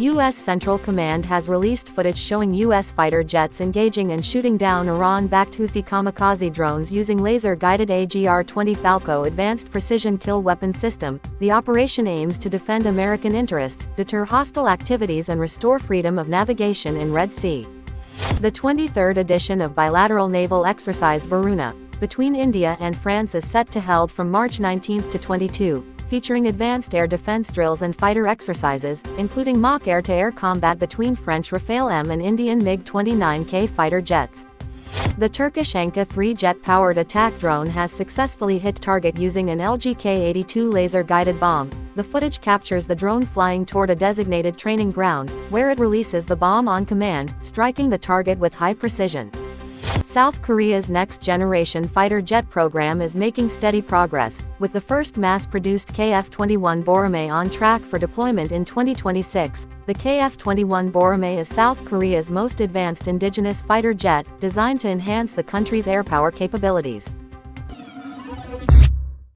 U.S. Central Command has released footage showing U.S. fighter jets engaging and shooting down Iran-backed Houthi kamikaze drones using laser-guided AGR-20 Falco advanced precision kill weapon system. The operation aims to defend American interests, deter hostile activities and restore freedom of navigation in Red Sea. The 23rd edition of bilateral naval exercise Varuna, between India and France is set to held from March 19 to 22. Featuring advanced air defense drills and fighter exercises, including mock air-to-air combat between French Rafale M and Indian MiG-29K fighter jets. The Turkish Anka-3 jet-powered attack drone has successfully hit target using an LGK-82 laser-guided bomb. The footage captures the drone flying toward a designated training ground, where it releases the bomb on command, striking the target with high precision. South Korea's next-generation fighter jet program is making steady progress, with the first mass-produced KF-21 Boramae on track for deployment in 2026. The KF-21 Boramae is South Korea's most advanced indigenous fighter jet, designed to enhance the country's air power capabilities.